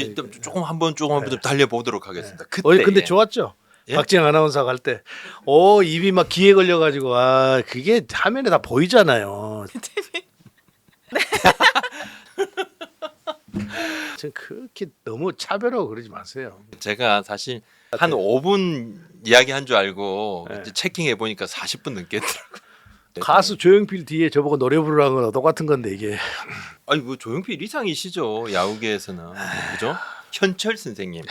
예, 조금 한번 좀 달려보도록 하겠습니다. 그때 근데 좋았죠. 예? 박지영 아나운서가 할 때, 입이 막 기에 걸려가지고 그게 화면에 다 보이잖아요. 전 그렇게 너무 차별하고 그러지 마세요. 제가 사실 한 5분 이야기한 줄 알고 네. 이제 체킹해 보니까 40분 넘게 했더라고요. 가수 조용필 뒤에 저보고 노래 부르라는 거랑 똑같은 건데 이게. 아니 뭐 조용필 이상이시죠 야구계에서는 그죠? 현철 선생님.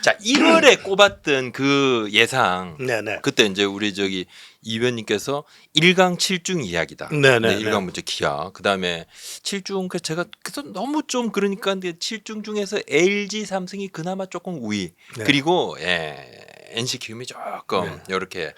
자 1월에 꼽았던 그 예상. 네네. 그때 이제 우리 저기 이 의원님께서 1강 7중 이야기다. 네네. 1강 먼저 기아. 그다음에 7중 그 제가 그래서 너무 좀 그러니까 7중 중에서 LG 삼성이 그나마 조금 우위. 네. 그리고 NC 키움이 조금 이렇게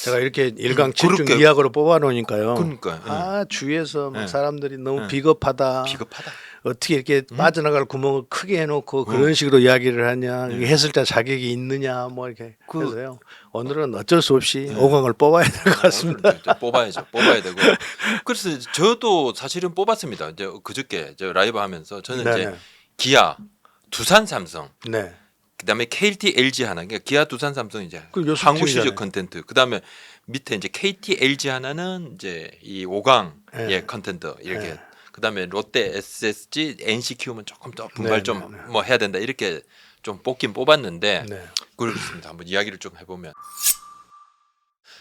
제가 이렇게 1강 7중 그렇게- 이약으로 뽑아놓으니까요. 그러니까 주위에서 막 네. 사람들이 너무 네. 비겁하다. 비겁하다. 어떻게 이렇게 빠져나갈 구멍을 크게 해놓고 그런 식으로 이야기를 하냐. 이게 해설자 자격이 있느냐. 뭐 이렇게 해서요. 오늘은 어쩔 수 없이 5강을 뽑아야 될 것 같습니다. 뽑아야죠. 뽑아야 되고. 그래서 저도 사실은 뽑았습니다. 이제 그저께 저 라이브 하면서 저는 이제 네네. 기아, 두산, 삼성, 네. 그다음에 KT, LG 하나. 그러니까 기아, 두산, 삼성 이제 그 요소 한국 팀이잖아요. 시적 컨텐트. 그다음에 밑에 이제 KT, LG 하나는 이제 이 5강 네. 예 컨텐트 이렇게. 네. 그다음에 롯데, SSG, NC 키우면 조금 더 분발 네, 좀 네, 네. 뭐 해야 된다 이렇게 좀 뽑긴 뽑았는데 네. 그렇습니다. 한번 이야기를 좀 해보면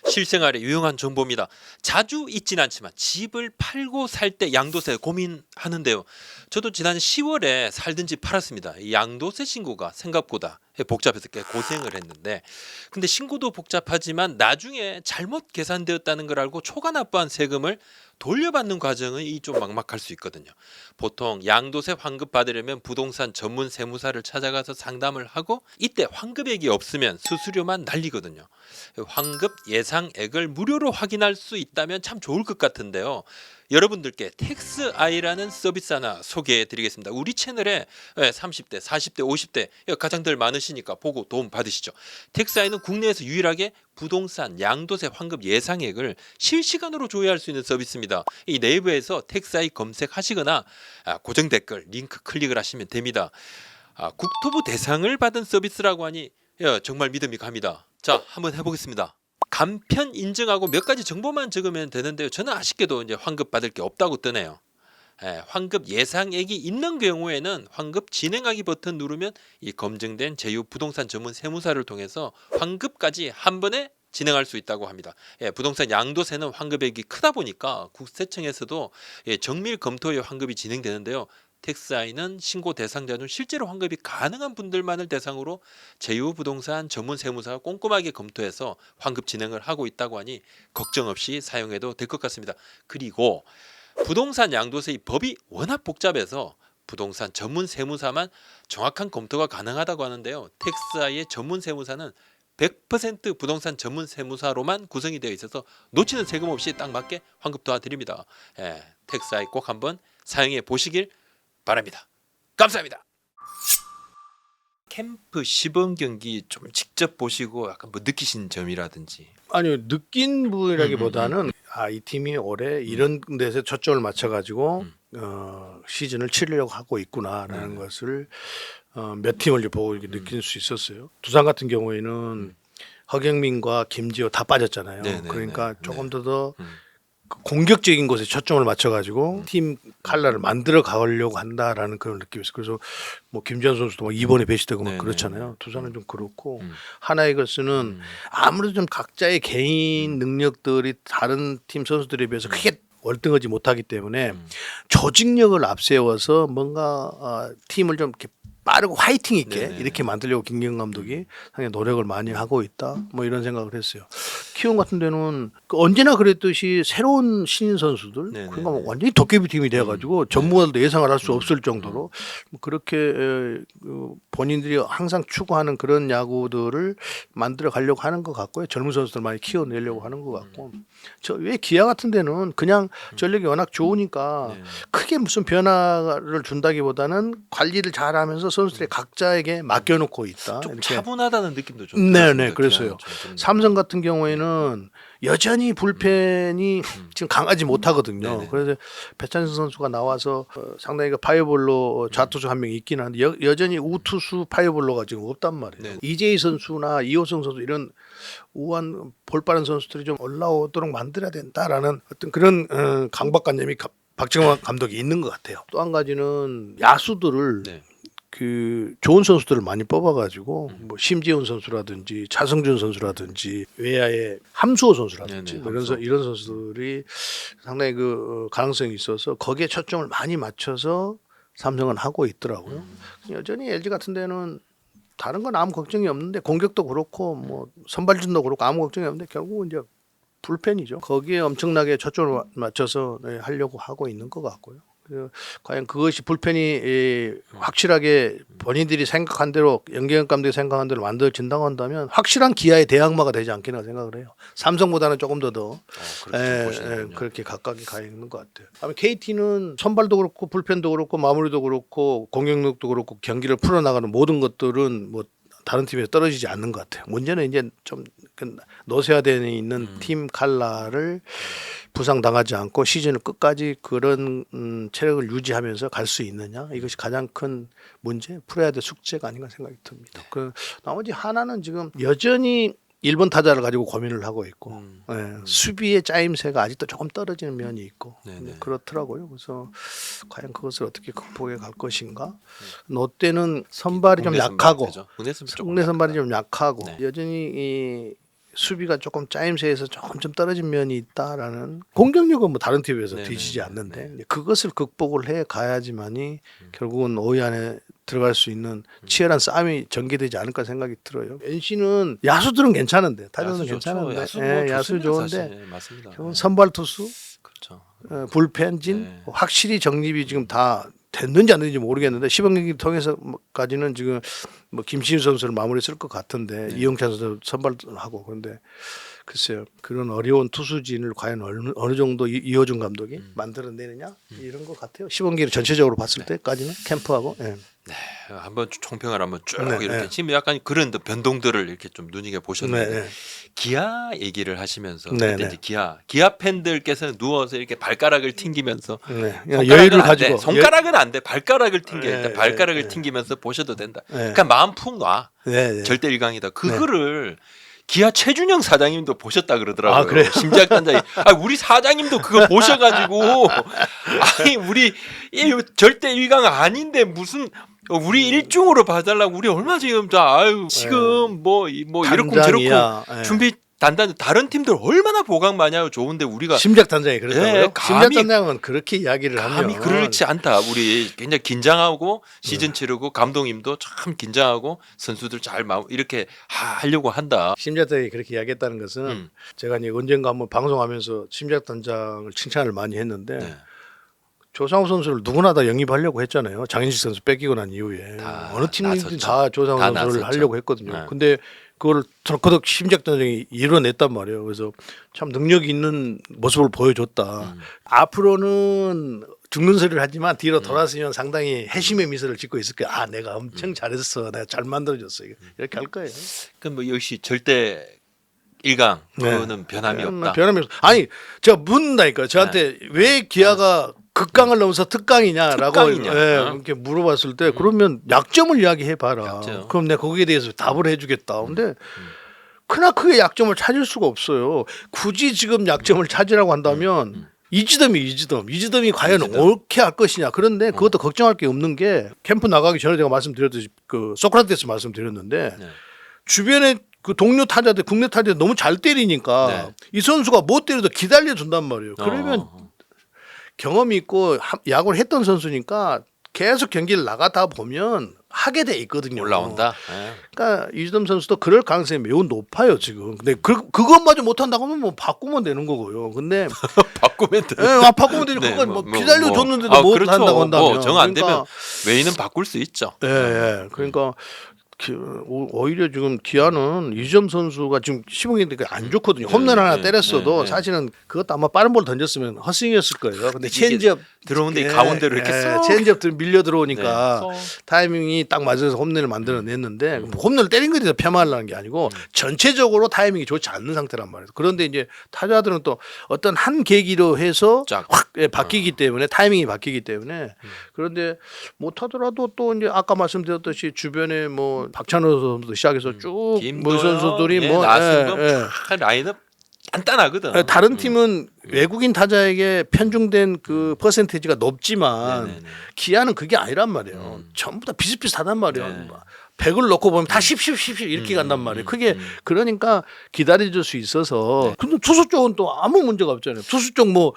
실생활에 유용한 정보입니다. 자주 있진 않지만 집을 팔고 살 때 양도세 고민하는데요. 저도 지난 10월에 살던 집 팔았습니다. 이 양도세 신고가 생각보다 복잡해서 꽤 고생을 했는데 근데 신고도 복잡하지만 나중에 잘못 계산되었다는 걸 알고 초과 납부한 세금을 돌려받는 과정은 이 좀 막막할 수 있거든요. 보통 양도세 환급 받으려면 부동산 전문 세무사를 찾아가서 상담을 하고 이때 환급액이 없으면 수수료만 날리거든요. 환급 예상액을 무료로 확인할 수 있다면 참 좋을 것 같은데요. 여러분들께 텍스아이라는 서비스 하나 소개해 드리겠습니다. 우리 채널에 30대, 40대, 50대 가장들 많으시니까 보고 도움 받으시죠. 텍스아이는 국내에서 유일하게 부동산 양도세 환급 예상액을 실시간으로 조회할 수 있는 서비스입니다. 이 네이버에서 텍스아이 검색하시거나 고정 댓글 링크 클릭을 하시면 됩니다. 국토부 대상을 받은 서비스라고 하니 정말 믿음이 갑니다. 자, 한번 해보겠습니다. 간편 인증하고 몇 가지 정보만 적으면 되는데요. 저는 아쉽게도 이제 환급 받을 게 없다고 뜨네요. 환급 예상액이 있는 경우에는 환급 진행하기 버튼 누르면 이 검증된 제휴 부동산 전문 세무사를 통해서 환급까지 한 번에 진행할 수 있다고 합니다. 부동산 양도세는 환급액이 크다 보니까 국세청에서도 정밀 검토의 환급이 진행되는데요. 텍스아이는 신고 대상자 중 실제로 환급이 가능한 분들만을 대상으로 제휴 부동산 전문 세무사가 꼼꼼하게 검토해서 환급 진행을 하고 있다고 하니 걱정 없이 사용해도 될 것 같습니다. 그리고 부동산 양도세 법이 워낙 복잡해서 부동산 전문 세무사만 정확한 검토가 가능하다고 하는데요. 텍스아이의 전문 세무사는 100% 부동산 전문 세무사로만 구성이 되어 있어서 놓치는 세금 없이 딱 맞게 환급 도와드립니다. 텍스아이 꼭 한번 사용해 보시길 바랍니다. 감사합니다. 캠프 시범 경기 좀 직접 보시고 약간 뭐 느끼신 점이라든지. 아니요, 느낀 부분이라기보다는 이 팀이 올해 이런 데서 초점을 맞춰가지고 시즌을 치르려고 하고 있구나라는 것을 몇 팀을 보고 이렇게 느낄 수 있었어요. 두산 같은 경우에는 허경민과 김지호 다 빠졌잖아요. 네네네. 그러니까 조금 더 공격적인 곳에 초점을 맞춰가지고 팀 칼라를 만들어 가려고 한다라는 그런 느낌이 있어요. 그래서 뭐 김지현 선수도 막 이번에 배치되고 막 네네. 그렇잖아요. 두산은 좀 그렇고 하나이글스는 아무래도 좀 각자의 개인 능력들이 다른 팀 선수들에 비해서 크게 월등하지 못하기 때문에 조직력을 앞세워서 뭔가 팀을 좀 이렇게 빠르고 화이팅 있게 네네. 이렇게 만들려고 김경 감독이 상당히 노력을 많이 하고 있다. 뭐 이런 생각을 했어요. 키움 같은 데는 언제나 그랬듯이 새로운 신인 선수들 네네. 그러니까 완전히 도깨비 팀이 돼가지고 전문가들도 예상을 할 수 없을 정도로 뭐 그렇게 본인들이 항상 추구하는 그런 야구들을 만들어 가려고 하는 것 같고요. 젊은 선수들 많이 키워내려고 하는 것 같고 저 왜 기아 같은 데는 그냥 전력이 워낙 좋으니까 크게 무슨 변화를 준다기보다는 관리를 잘하면서 선수들이 각자에게 맡겨놓고 있다. 좀 이렇게. 차분하다는 느낌도 좀 네네 들었습니다. 그랬어요. 기아는 좀. 삼성 같은 경우에는 때는 여전히 불펜이 지금 강하지 못하거든요. 네네. 그래서 배찬수 선수가 나와서 상당히 그 파이어볼로 좌투수 한 명 있긴 한데 여전히 우투수 파이어볼로가 지금 없단 말이에요. 네. 이재희 선수나 이호성 선수 이런 우한 볼빠른 선수들이 좀 올라오도록 만들어야 된다라는 어떤 그런 강박관념이 박정환 감독이 있는 것 같아요. 또 한 가지는 야수들을 네. 그 좋은 선수들을 많이 뽑아가지고 뭐 심지훈 선수라든지 차성준 선수라든지 외야의 함수호 선수라든지 네네, 뭐 이런 선수들이 상당히 그 가능성이 있어서 거기에 초점을 많이 맞춰서 삼성은 하고 있더라고요. 여전히 LG 같은 데는 다른 건 아무 걱정이 없는데 공격도 그렇고 뭐 선발진도 그렇고 아무 걱정이 없는데 결국은 이제 불펜이죠. 거기에 엄청나게 초점을 맞춰서 하려고 하고 있는 것 같고요. 과연 그것이 불펜이 확실하게 본인들이 생각한 대로 연계현 감독이 생각한 대로 만들어진다고 한다면 확실한 기아의 대항마가 되지 않겠나 생각을 해요. 삼성보다는 조금 더 그렇게 가깝게 가 있는 것 같아요. 다음에 KT는 선발도 그렇고 불펜도 그렇고 마무리도 그렇고 공격력도 그렇고 경기를 풀어나가는 모든 것들은 뭐 다른 팀에서 떨어지지 않는 것 같아요. 문제는 이제 좀 노쇠화되어 있는 팀 칼라를 부상당하지 않고 시즌을 끝까지 그런 체력을 유지하면서 갈 수 있느냐, 이것이 가장 큰 문제, 풀어야 될 숙제가 아닌가 생각이 듭니다. 그 나머지 하나는 지금 여전히 1번 타자를 가지고 고민을 하고 있고 수비의 짜임새가 아직도 조금 떨어지는 면이 있고 그렇더라고요. 그래서 과연 그것을 어떻게 극복해 갈 것인가. 롯데는 선발이 좀 약하고 국내 선발이 좀 약하고 여전히 이 수비가 조금 짜임새에서 조금 좀 떨어진 면이 있다라는. 공격력은 뭐 다른 팀에 비해서 뒤지지 않는데 그것을 극복을 해 가야지만이 결국은 5위 안에 들어갈 수 있는 치열한 싸움이 전개되지 않을까 생각이 들어요. NC는 야수들은 괜찮은데 타자는 괜찮은데 야수 좋은데 결국은 선발 투수, 그렇죠. 불펜진 확실히 정립이 지금 다 됐는지 안 됐는지 모르겠는데 시범 경기 통해서까지는 지금 뭐 김신우 선수를 마무리했을 것 같은데 이용찬 선수 선발하고. 그런데 글쎄요, 그런 어려운 투수진을 과연 어느 정도 이호준 감독이 만들어내느냐 이런 것 같아요. 시범 경기 전체적으로 봤을 때까지는 캠프하고. 한번 총평을 한번 쭉 이렇게 지금 약간 그런 변동들을 이렇게 좀 눈여겨 보셨는데 기아 얘기를 하시면서 그때 이제 기아 팬들께서는 누워서 이렇게 발가락을 튕기면서 여유를 가지고 손가락은 안 돼, 발가락을 튕겨. 일단 발가락을 튕기면서 보셔도 된다. 그러니까 마음 푹 놔. 절대 1강이다. 그거를 기아 최준영 사장님도 보셨다 그러더라고요. 아, 그래요? 심장단장이. 우리 사장님도 그거 보셔가지고 아니 우리 절대 1강 아닌데 무슨 우리 1중으로 봐달라고. 우리 얼마 지금 지금 뭐 이렇고 저렇고 준비 단단. 다른 팀들 얼마나 보강 많이 하고 좋은데 우리가 심작 단장이 그랬다고요? 심작 감히 단장은 그렇게 이야기를 감히 하면 그렇지 않다. 우리 굉장히 긴장하고 시즌 치르고 감독님도 참 긴장하고 선수들 잘 이렇게 하려고 한다. 심작 단장이 그렇게 이야기했다는 것은 제가 이제 언젠가 한번 방송하면서 심작 단장을 칭찬을 많이 했는데 조상우 선수를 누구나 다 영입하려고 했잖아요. 장인식 선수 뺏기고 난 이후에 어느 팀이든 다 조상우 선수를 하려고 했거든요. 근데 그걸 덜커덕 심작 단장이 이뤄냈단 말이에요. 그래서 참 능력 있는 모습을 보여줬다. 앞으로는 죽는 소리를 하지만 뒤로 돌아서면 상당히 해심의 미소를 짓고 있을 거야. 내가 엄청 잘했어. 내가 잘 만들어줬어. 이렇게 할 거예요. 그럼 뭐 역시 절대 1강 그거는 변함이 없다. 변함이 없어. 아니 제가 묻는다니까. 저한테 왜 기아가 극강을 넘어서 특강이냐라고 이렇게 물어봤을 때 그러면 약점을 이야기해봐라. 그럼 내가 거기에 대해서 답을 해주겠다. 근데 크나크게 약점을 찾을 수가 없어요. 굳이 지금 약점을 찾으라고 한다면 이지덤이 과연 옳게 할 것이냐. 그런데 그것도 걱정할 게 없는 게 캠프 나가기 전에 제가 말씀드렸듯이 그 소크라테스 말씀드렸는데 주변에 그 동료 타자들 국내 타자들 너무 잘 때리니까 이 선수가 못 때려도 기다려준단 말이에요. 그러면 경험이 있고 야구를 했던 선수니까 계속 경기를 나가다 보면 하게 돼 있거든요. 올라온다. 그러니까 이지덤 선수도 그럴 가능성이 매우 높아요 지금. 근데 그것마저 못한다고 하면 뭐 바꾸면 되는 거고요. 근데 바꾸면 돼. 바꾸면 되죠. 그건 뭐 기다려줬는데도 못 그렇죠. 한다고 한다면. 정 안 되면 외인은 바꿀 수 있죠. 그러니까 오히려 지금 기아는 이점 선수가 지금 시범경기 안 좋거든요. 홈런 하나 때렸어도 사실은 그것도 아마 빠른 볼 던졌으면 헛스윙이었을 거예요. 근데 체인지업 들어오는데 이 가운데로 이렇게 쏙 체인지업 밀려 들어오니까 타이밍이 딱 맞아서 홈런을 만들어냈는데 홈런을 때린 거에 대해서 폄하하려는 게 아니고 전체적으로 타이밍이 좋지 않는 상태란 말이에요. 그런데 이제 타자들은 또 어떤 한 계기로 해서 확 바뀌기 때문에 타이밍이 바뀌기 때문에 그런데 못하더라도 또 이제 아까 말씀드렸듯이 주변에 뭐 박찬호 선수도 시작해서 쭉 뭐 선수들이 뭐 라인업 간단하거든. 다른 팀은 외국인 타자에게 편중된 그 퍼센테이지가 높지만 기아는 그게 아니란 말이에요. 전부 다 비슷비슷하단 말이에요. 100을 넣고 보면 다 10 이렇게 간단 말이에요. 그게 그러니까 기다려줄 수 있어서. 근데 투수 쪽은 또 아무 문제가 없잖아요. 투수 쪽 뭐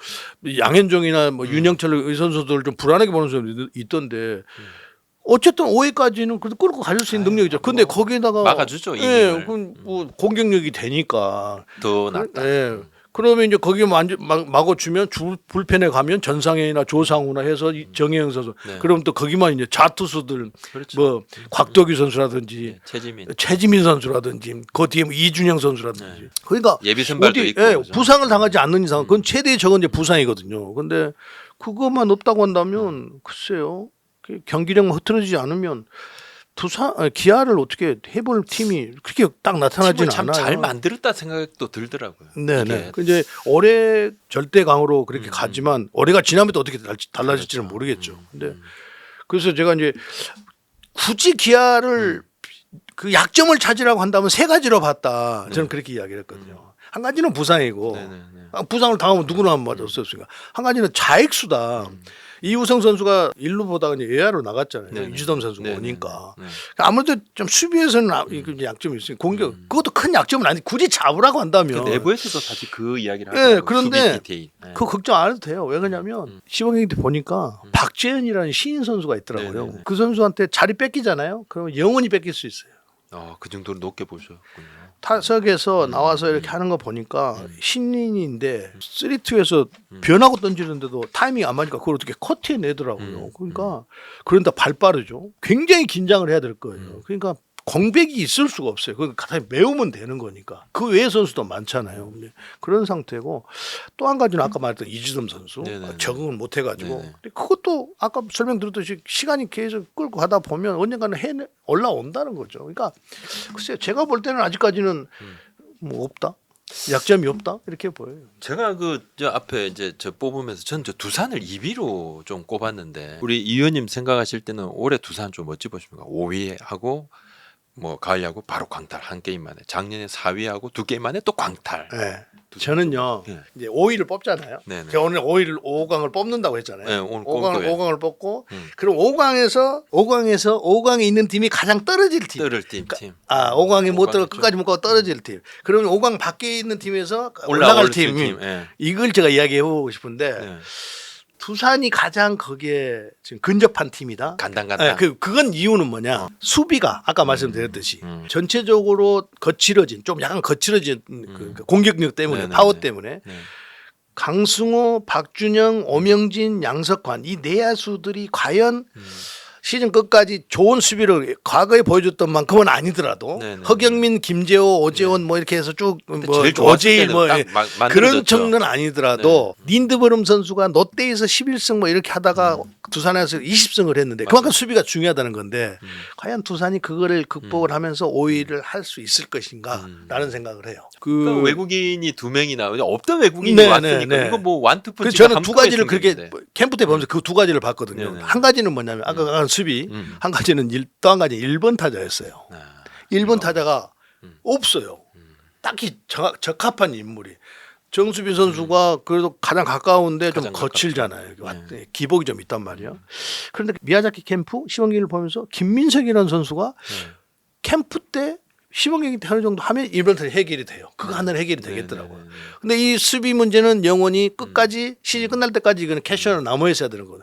양현종이나 뭐 윤영철 선수들 좀 불안하게 보는 사람이 있던데 어쨌든 5회까지는 그래도 끌고 가줄 수 있는 능력이죠. 근데 거기에다가 막아주죠. 예, 그럼 뭐 공격력이 되니까 더 낫다. 예. 그러면 이제 거기에 막아주면 불펜에 가면 전상현이나 조상우나 해서 정혜영 선수. 그럼 또 거기만 이제 좌투수들 뭐 곽도규 선수라든지 최지민 선수라든지 그 뒤에 뭐 이준영 선수라든지. 그러니까 예비 선발도 있고 부상을 당하지 않는 이상 그건 최대의 적은 이제 부상이거든요. 근데 그것만 없다고 한다면 글쎄요. 경기력만 흐트러지지 않으면 기아를 어떻게 해볼 팀이 그렇게 딱 나타나지는 참 않아요. 잘 만들었다 생각도 들더라고요. 네네. 이제 올해 절대 강으로 그렇게 가지만 올해가 지난번에 어떻게 달라질지는 모르겠죠. 근데 그래서 제가 이제 굳이 기아를 그 약점을 찾으라고 한다면 세 가지로 봤다. 저는 그렇게 이야기를 했거든요. 한 가지는 부상이고 부상을 당하면 누구나 한 맞을 수 없으니까 한 가지는 자익수다. 이우성 선수가 1루 보다가 이제 외야로 나갔잖아요. 이주덤 선수가 오니까. 아무래도 좀 수비에서는 약점이 있으니까 공격 그것도 큰 약점은 아니 굳이 잡으라고 한다면 내부에서도 사실 그 이야기를 하죠. 네, 그런데 그거 걱정 안 해도 돼요. 왜 그러냐면 시범 경기 때 보니까 박재현이라는 신인 선수가 있더라고요. 그 선수한테 자리 뺏기잖아요. 그러면 영원히 뺏길 수 있어요. 그 정도로 높게 보셨군요. 타석에서 나와서 이렇게 하는 거 보니까 신인인데 3-2에서 변하고 던지는데도 타이밍이 안 맞으니까 그걸 어떻게 커트해 내더라고요. 그러니까 그런다 발 빠르죠. 굉장히 긴장을 해야 될 거예요. 그러니까 공백이 있을 수가 없어요. 그러니까 가장 메우면 되는 거니까. 그 외의 선수도 많잖아요. 그런 상태고 또 한 가지는 아까 말했던 이주섬 선수 적응을 못 해가지고 그것도 아까 설명드렸듯이 시간이 계속 끌고 가다 보면 언젠가는 올라온다는 거죠. 그러니까 글쎄요. 제가 볼 때는 아직까지는 뭐 없다. 약점이 없다 이렇게 보여요. 제가 저 앞에 이제 저 뽑으면서 전 저 두산을 2위로 좀 꼽았는데 우리 이 의원님 생각하실 때는 올해 두산 좀 어찌 보십니까? 5위 하고 뭐 가을 야구 바로 광탈 한 게임 만에 작년에 4위하고 2게임 만에 또 광탈. 네. 저는요 이제 5위를 뽑잖아요. 제가 오늘 5강을 뽑는다고 했잖아요. 오늘 5강을 뽑고 그럼 5강에 있는 팀이 가장 떨어질 팀. 5강에 못 들어 끝까지 못 가고 떨어질 팀. 그러면 5강 밖에 있는 팀에서 올라갈 팀. 이걸 제가 이야기해 보고 싶은데 두산이 가장 거기에 지금 근접한 팀이다. 간당. 그건 이유는 뭐냐? 수비가 아까 말씀드렸듯이 전체적으로 거칠어진 좀 약간 거칠어진 그 공격력 때문에 파워 때문에 강승호, 박준영, 오명진, 양석환 이 내야수들이 과연 시즌 끝까지 좋은 수비를 과거에 보여줬던 만큼은 아니더라도 허경민, 김재호, 오재원 뭐 이렇게 해서 쭉 뭐 오재일 뭐 그런 정도는 아니더라도 린드버름 선수가 롯데에서 11승 뭐 이렇게 하다가 두산에서 20승을 했는데 그만큼 수비가 중요하다는 건데 과연 두산이 그거를 극복을 하면서 5위를 할 수 있을 것인가라는 생각을 해요. 그러니까 외국인이 2명이나 없던 외국인이 왔으니까 이거 뭐 완투punch. 저는 두 가지를 그렇게 캠프 때 보면서 그 두 가지를 봤거든요. 한 가지는 뭐냐면 아까 수비, 한 가지는 또 한 가지 1번 타자였어요. 1번 타자가 없어요. 딱히 적합한 인물이. 정수비 선수가 그래도 가장 가까운데 좀 거칠잖아요. 기복이 좀 있단 말이에요. 그런데 미야자키 캠프 시범경기를 보면서 김민석이라는 선수가 캠프 때 시범경기 때 어느 정도 하면 1번 타자 해결이 돼요. 그거 하나는 해결이 되겠더라고요. 근데 이 수비 문제는 영원히 끝까지 시즌 끝날 때까지 이거는 캐셔로 남아 있어야 되는 거예요.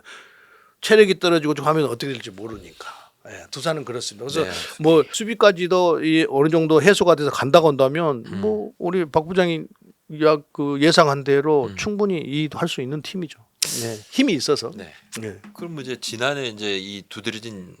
체력이 떨어지고 좀 하면 어떻게 될지 모르니까. 두산은 그렇습니다. 그래서 뭐 수비까지도 어느 정도 해소가 돼서 간다고 한다면 뭐 우리 박 부장이 예상한 대로 충분히 할 수 있는 팀이죠. 힘이 있어서. 그럼 이제 지난해 이제 이 두드러진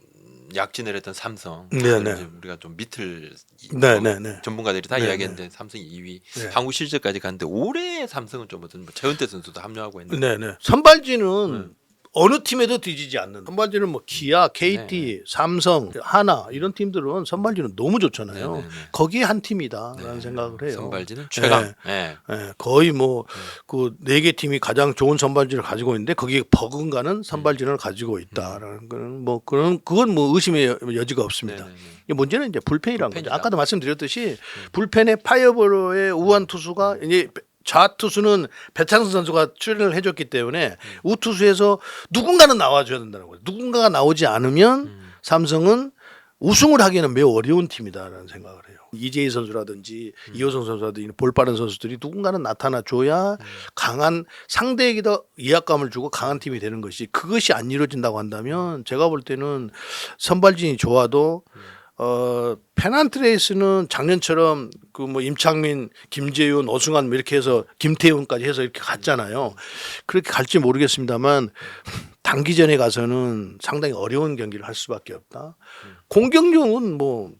약진을 했던 삼성. 네네. 이제 우리가 좀 밑을 네네네. 전문가들이 다 네네. 이야기했는데 삼성이 2위. 네. 한국 실적까지 갔는데 올해 삼성은 좀 어떤 최은태 선수도 합류하고 했는데. 네네. 선발진은 어느 팀에도 뒤지지 않는. 선발진은 뭐 기아, KT, 네. 삼성, 하나 이런 팀들은 선발진은 너무 좋잖아요. 네네네. 거기에 한 팀이다라는 네. 생각을 해요. 선발진은 최강. 네. 네. 예, 거의 뭐 그 네 개 팀이 가장 좋은 선발진을 가지고 있는데 거기에 버금가는 선발진을 가지고 있다라는 거는 뭐 그건 뭐 의심의 여지가 없습니다. 네네네. 이 문제는 이제 불펜이란 거죠. 불펜이다. 아까도 말씀드렸듯이 불펜의 파이어볼의 우한 투수가 이제 좌투수는 배창선 선수가 출연을 해줬기 때문에 우투수에서 누군가는 나와줘야 된다는 거예요. 누군가가 나오지 않으면 삼성은 우승을 하기에는 매우 어려운 팀이다라는 생각을 해요. 이재희 선수라든지 이호성 선수라든지 볼 빠른 선수들이 누군가는 나타나줘야 강한 상대에게도 위압감을 주고 강한 팀이 되는 것이 그것이 안 이루어진다고 한다면 제가 볼 때는 선발진이 좋아도 페넌트 레이스는 작년처럼 그 뭐 임창민, 김재윤, 오승환 뭐 이렇게 해서 김태훈까지 해서 이렇게 갔잖아요. 그렇게 갈지 모르겠습니다만 단기전에 가서는 상당히 어려운 경기를 할 수밖에 없다. 공격력은 뭐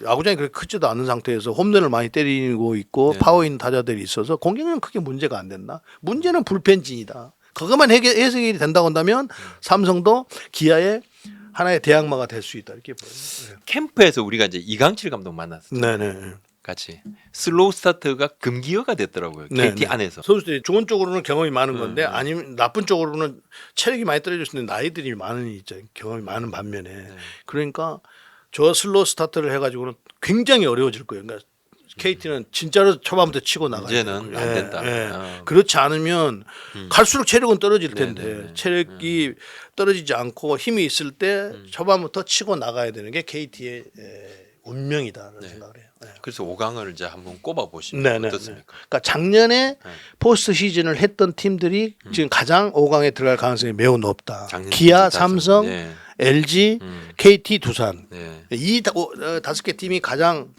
야구장이 그렇게 크지도 않은 상태에서 홈런을 많이 때리고 있고 네. 파워 있는 타자들이 있어서 공격력은 크게 문제가 안 된다. 문제는 불펜진이다. 그것만 해석이 된다고 한다면 삼성도 기아의 하나의 대항마가 될 수 있다 이렇게 보여요. 캠프에서 우리가 이제 이강칠 감독 만났어요. 네네. 같이 슬로우 스타트가 금기어가 됐더라고요. 네, KT 네. 안에서. 선수들이 좋은 쪽으로는 경험이 많은 건데 아니면 나쁜 쪽으로는 체력이 많이 떨어질 수 있는 나이들이 많은 있죠. 경험이 많은 반면에 그러니까 저 슬로우 스타트를 해가지고는 굉장히 어려워질 거예요. 그러니까 KT는 진짜로 초반부터 치고 나가야 이제는 안 된다. 그렇지 않으면 갈수록 체력은 떨어질 텐데 네네네. 체력이 떨어지지 않고 힘이 있을 때 초반부터 치고 나가야 되는 게 KT의 운명이다라는 생각을 해요. 네. 그래서 5강을 이제 한번 꼽아 보시면 네네. 어떻습니까? 그러니까 작년에 포스트 시즌을 했던 팀들이 지금 가장 5강에 들어갈 가능성이 매우 높다. 작년 기아, 다섯. 삼성, 네. LG, KT, 두산 네. 이 다섯 개 팀이 가장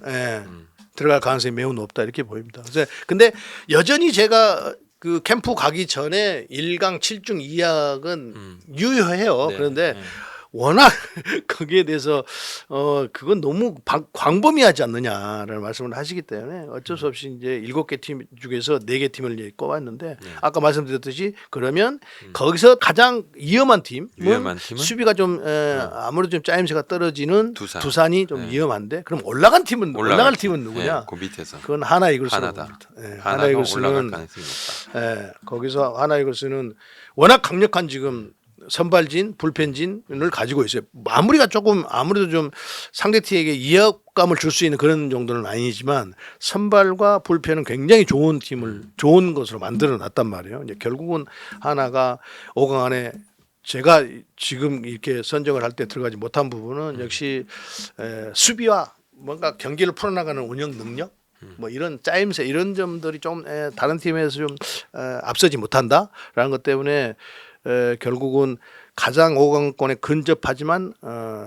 들어갈 가능성이 매우 높다 이렇게 보입니다. 그래서 근데 여전히 제가 그 캠프 가기 전에 1강 7중 2약은 유효해요. 네. 그런데 네. 워낙 거기에 대해서 그건 너무 광범위하지 않느냐라는 말씀을 하시기 때문에 어쩔 수 없이 이제 7개 팀 중에서 4개 팀을 이제 꼽았는데 아까 말씀드렸듯이 그러면 거기서 가장 위험한 팀은 수비가 좀 아무래도 좀 짜임새가 떨어지는 두산이 좀 위험한데 그럼 올라갈 팀은 누구냐? 네, 그 밑에서 그건 하나 이글스라고 하나다. 봅니다. 네, 하나가 올라갈 가능성이 높다. 거기서 하나 이글스는 워낙 강력한 지금 선발진, 불펜진을 가지고 있어요. 마무리가 조금 아무래도 좀 상대팀에게 위협감을 줄 수 있는 그런 정도는 아니지만 선발과 불펜은 굉장히 좋은 팀을 좋은 것으로 만들어 놨단 말이에요. 이제 결국은 하나가 5강 안에 제가 지금 이렇게 선정을 할 때 들어가지 못한 부분은 역시 수비와 뭔가 경기를 풀어나가는 운영 능력 뭐 이런 짜임새 이런 점들이 좀 다른 팀에서 좀 앞서지 못한다라는 것 때문에 결국은 가장 5강권에 근접하지만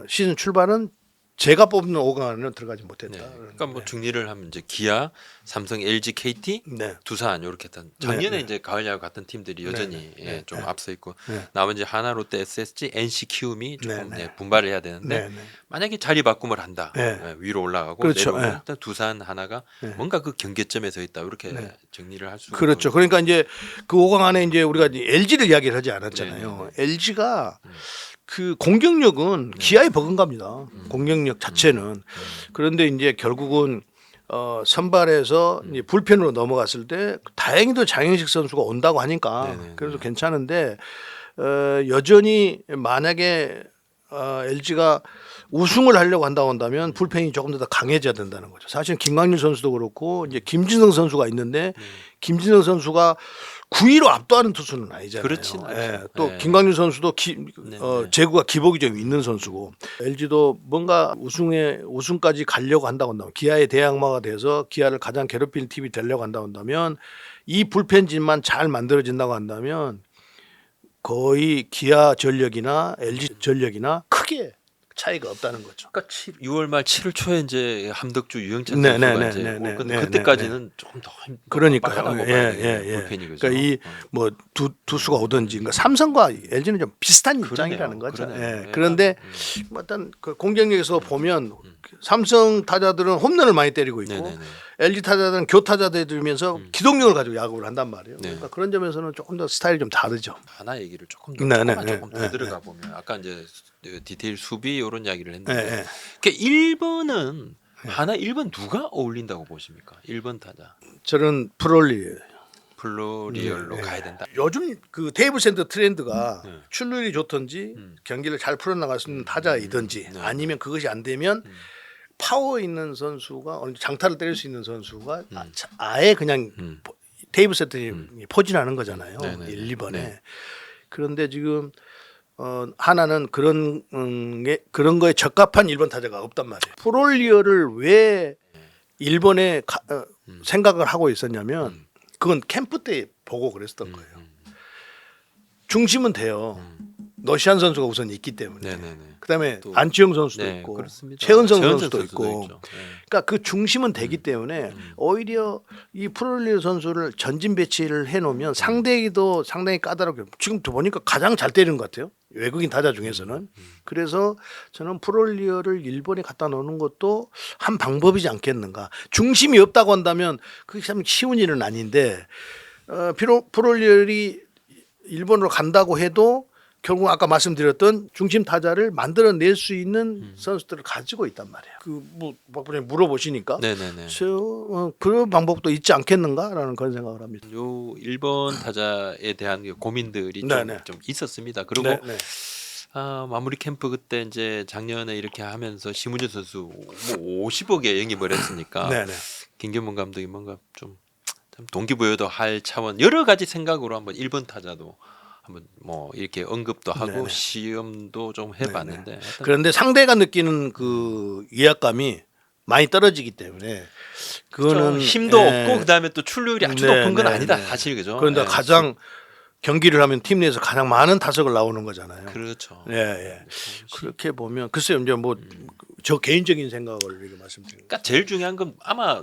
시즌 출발은 제가 뽑는 5강 안에는 들어가지 못했다. 네. 그러니까 뭐 정리를 하면 이제 기아, 삼성, LG, KT, 네. 두산 이렇게 했던 작년에 네. 이제 가을 야구 같은 팀들이 여전히 좀 앞서 있고 네. 나머지 하나, 롯데, SSG, NC, 키움이 조금 네. 분발을 해야 되는데 만약에 자리 바꿈을 한다 위로 올라가고 그렇죠. 내려오면 일단 두산 하나가 뭔가 그 경계점에 서 있다 이렇게 정리를 할 수가 그렇죠. 그러니까 이제 그 5강 안에 이제 우리가 LG를 이야기를 하지 않았잖아요. LG가 그 공격력은 기아에 버금갑니다. 공격력 자체는. 그런데 이제 결국은 선발에서 이제 불펜으로 넘어갔을 때 다행히도 장영식 선수가 온다고 하니까 그래도 괜찮은데 여전히 만약에 LG가 우승을 하려고 한다고 한다면 불펜이 조금 더 강해져야 된다는 거죠. 사실 김광률 선수도 그렇고 이제 김진성 선수가 있는데 김진성 선수가 9위로 압도하는 투수는 아니잖아요. 그렇진 않죠. 또 김광률 선수도 제구가 기복이 좀 있는 선수고 LG도 뭔가 우승까지 가려고 한다고 한다면 기아의 대항마가 돼서 기아를 가장 괴롭히는 팀이 되려고 한다고 한다면 이 불펜진만 잘 만들어진다고 한다면 거의 기아 전력이나 LG 전력이나 크게 차이가 없다는 거죠. 그러니까 6월 말 7월 초에 이제 함덕주 유영찬 네, 선수가 네, 이제 네, 네, 올 건데 네, 그때까지는 조금 더 그러니까요. 빡빡하다고 봐야 되겠네요. 불펜이 그죠. 그러니까 이 뭐 두수가 오든지, 그러니까 삼성과 LG는 좀 비슷한 입장이라는 거죠. 그러네요. 예. 그런데 뭐 일단 그 공격력에서 보면 삼성 타자들은 홈런을 많이 때리고 있고 네네네. LG 타자들은 교타자들 들면서 기동력을 가지고 야구를 한단 말이에요. 네. 그러니까 그런 점에서는 조금 더 스타일이 좀 다르죠. 하나 얘기를 조금 네, 네, 조금 네, 더 들어가 보면 아까 이제 디테일 수비 이런 이야기를 예, 했는데 예. 그 1번은 하나 1번 누가 어울린다고 보십니까? 1번 타자 저는 프롤리예요. 플로리얼로 가야 된다. 요즘 그 테이블 센터 트렌드가 네. 출루율이 좋든지 경기를 잘 풀어나갈 수 있는 타자이든지 네. 아니면 그것이 안 되면 파워 있는 선수가 어느 정도 장타를 때릴 수 있는 선수가 아예 그냥 테이블 센터에 포진하는 거잖아요. 네네. 1, 2번에. 네. 그런데 지금 하나는 그런 거에 적합한 1번 타자가 없단 말이에요. 프롤리어를 왜 1번에 생각을 하고 있었냐면 그건 캠프 때 보고 그랬었던 거예요. 중심은 돼요. 노시안 선수가 우선 있기 때문에. 네네네. 그다음에 또- 안치홍 선수도 네, 있고 그렇습니다. 최은성 최은성 선수도 선수도 있고. 있죠. 네. 그러니까 그 중심은 되기 때문에 오히려 이 프롤리어 선수를 전진 배치를 해놓으면 상대기도 상당히 까다롭게 지금 보니까 가장 잘 때리는 것 같아요. 외국인 타자 중에서는. 그래서 저는 프롤리어를 일본에 갖다 놓는 것도 한 방법이지 않겠는가. 중심이 없다고 한다면 그게 참 쉬운 일은 아닌데 프롤리어이 일본으로 간다고 해도 결국 아까 말씀드렸던 중심 타자를 만들어낼 수 있는 선수들을 가지고 있단 말이에요. 그뭐 물어보시니까 네네네. 그런 방법도 있지 않겠는가라는 그런 생각을 합니다. 요 1번 타자에 대한 고민들이 네네. 좀 있었습니다. 그리고 네, 네. 마무리 캠프 그때 이제 작년에 이렇게 하면서 심우준 선수 뭐 50억에 영입을 했으니까 네, 네. 김경문 감독이 뭔가 좀 동기부여도 할 차원 여러 가지 생각으로 한번 1번 타자도 한번 뭐 이렇게 언급도 하고 네네. 시험도 좀 해봤는데 하여튼 그런데 상대가 느끼는 그 위압감이 많이 떨어지기 때문에 그거는 좀 힘도 예. 없고 그다음에 또 출루율이 아주 네, 높은 건 네, 아니다 네. 사실 그죠? 그런데 예. 가장 경기를 하면 팀 내에서 가장 많은 타석을 나오는 거잖아요. 그렇죠. 예, 예. 그렇게 보면 글쎄요, 이제 뭐 저 개인적인 생각을 이렇게 말씀드립니다. 그러니까 제일 중요한 건 아마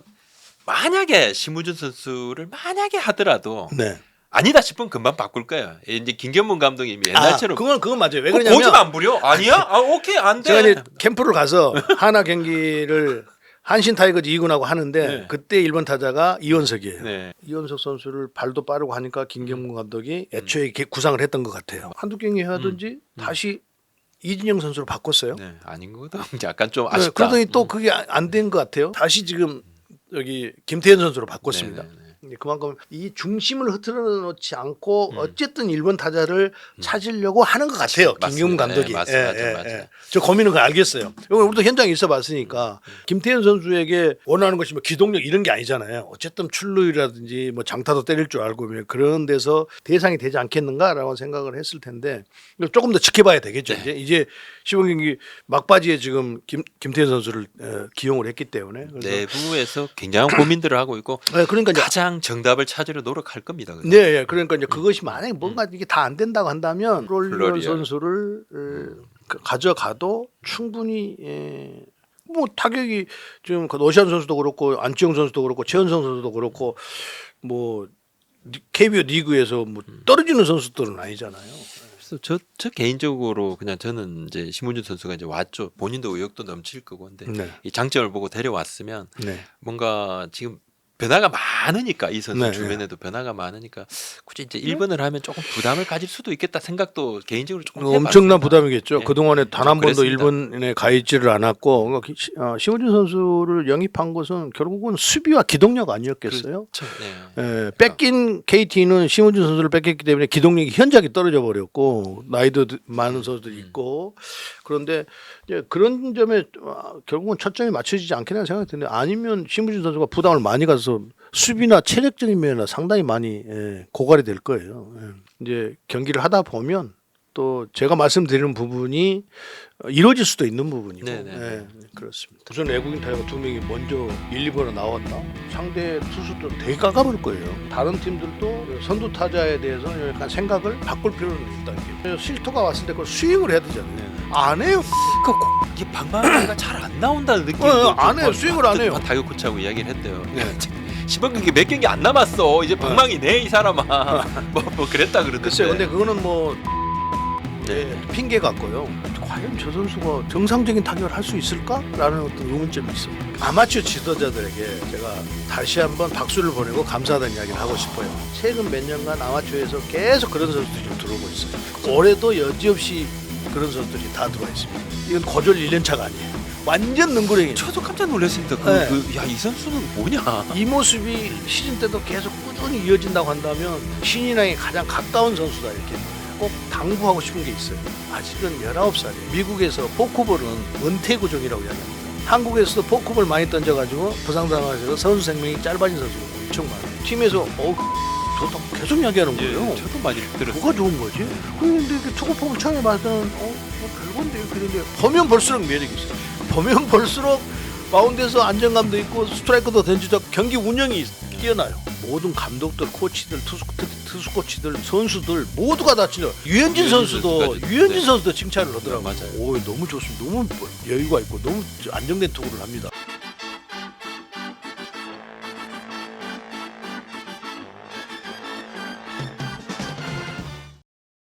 만약에 심우준 선수를 만약에 하더라도 네. 아니다 싶으면 금방 바꿀 거예요. 이제 김경문 감독이 옛날처럼 그건 맞아요. 왜 고집 그러냐면 안 부려? 아니야? 아 오케이 안 돼. 제가 이제 캠프를 가서 하나 경기를 한신 타이거즈 2군하고 하는데 네. 그때 1번 타자가 이원석이에요. 네. 이원석 선수를 발도 빠르고 하니까 김경문 감독이 애초에 이렇게 구상을 했던 것 같아요. 한두 경기 하든지 다시 이진영 선수로 바꿨어요. 네, 아닌 거다. 약간 좀 네, 아쉽다. 그러더니 또 그게 안 된 것 같아요. 다시 지금 여기 김태현 선수로 바꿨습니다. 네, 네, 네. 그만큼 이 중심을 흐트러 놓지 않고 어쨌든 1번 타자를 찾으려고 하는 것 같아요. 맞습니다. 김경문 감독이. 맞아요. 저 고민은 그걸 알겠어요. 우리도 현장에 있어 봤으니까 김태현 선수에게 원하는 것이 뭐 기동력 이런 게 아니잖아요. 어쨌든 출루율이라든지 뭐 장타도 때릴 줄 알고 그런 데서 대상이 되지 않겠는가라고 생각을 했을 텐데 조금 더 지켜봐야 되겠죠. 네. 이제 시범 경기 막바지에 지금 김태현 선수를 기용을 했기 때문에 그래서 내부에서 굉장한 고민들을 하고 있고 네, 그러니까 이제 가장 정답을 찾으려 노력할 겁니다. 그죠? 네, 예. 그러니까 이제 그것이 만약에 뭔가 이게 다 안 된다고 한다면 플로리얼 플로리얼. 선수를 가져가도 충분히 뭐 타격이 지금 그 노시안 선수도 그렇고 안치홍 선수도 그렇고 최은성 선수도 그렇고 뭐 KBO 리그에서 뭐 떨어지는 선수들은 아니잖아요. 그래서 저 개인적으로 그냥 저는 이제 심우준 선수가 이제 왔죠. 본인도 의욕도 넘칠 거고 근데 네. 이 장점을 보고 데려왔으면 네. 뭔가 지금 변화가 많으니까 이 선수 네, 주변에도 변화가 많으니까 굳이 이제 1번을 하면 조금 부담을 가질 수도 있겠다 생각도 개인적으로 조금 엄청난 해봤습니다. 부담이겠죠. 네. 그동안에 단 한 좀 번도 그랬습니다. 일본에 가 있지를 않았고 심우준 선수를 영입한 것은 결국은 수비와 기동력 아니었겠어요? 그렇죠. 네. 예, 뺏긴 KT는 심우준 선수를 뺏겼기 때문에 기동력이 현저하게 떨어져 버렸고 나이도 많은 선수들이 있고 그런데 이제 그런 점에 결국은 초점이 맞춰지지 않겠나 생각이 드는데 아니면 심우준 선수가 부담을 많이 가서 수비나 체력적인 면에나 상당히 많이 고갈이 될 거예요. 예. 이제 경기를 하다 보면 또 제가 말씀드리는 부분이 이루어질 수도 있는 부분이고 네네. 네, 그렇습니다. 우선 외국인 타자가 2명이 먼저 1, 2번에 나왔나 상대 투수도 되게 깎아버릴 거예요. 다른 팀들도 선두 타자에 대해서 약간 생각을 바꿀 필요는 있다. 실토가 왔을 때 그걸 스윙을 해야 되잖아요. 네. 안 해요. 이게 방망이가 잘 안 나온다는 느낌이 안 해요. 스윙을 안 해요. 타격 코치하고 이야기를 했대요. 네. 시범 경기 몇 경기 안 남았어. 이제 방망이 내 이 사람아. 뭐 그랬다 그러던데. 글쎄요. 근데 그거는 뭐 네. 핑계 같고요. 과연 저 선수가 정상적인 타격을 할 수 있을까라는 어떤 의문점이 있어요. 아마추어 지도자들에게 제가 다시 한번 박수를 보내고 감사하다는 이야기를 하고 싶어요. 최근 몇 년간 아마추어에서 계속 그런 선수들이 좀 들어오고 있어요. 올해도 여지없이 그런 선수들이 다 들어와 있습니다. 이건 고졸 1년 차가 아니에요. 완전 능구렁이. 저도 깜짝 놀랐습니다. 네. 이 선수는 뭐냐? 이 모습이 시즌 때도 계속 꾸준히 이어진다고 한다면 신인왕에 가장 가까운 선수다 이렇게 꼭 당부하고 싶은 게 있어요. 아직은 19살이에요. 미국에서 포크볼은 은퇴구종이라고 이야기합니다. 한국에서도 포크볼 많이 던져가지고 부상당해서 선수 생명이 짧아진 선수가 엄청 많아요. 팀에서 좋다 계속 이야기하는 거예요. 저도 많이 들었어요. 뭐가 좋은 거지? 근데 이렇게 투구폼을 처음에 봤을 때는 뭐 별건데 이렇게 되는데 보면 볼수록 매력이 있어요. 보면 볼수록 마운드에서 안정감도 있고 스트라이크도 던지죠. 경기 운영이 뛰어나요. 모든 감독들, 코치들, 투수 코치들, 선수들 모두가 다 진짜 유현진 선수도 칭찬을 하더라고요. 맞아요. 오, 너무 좋습니다. 너무 여유가 있고 너무 안정된 투구를 합니다.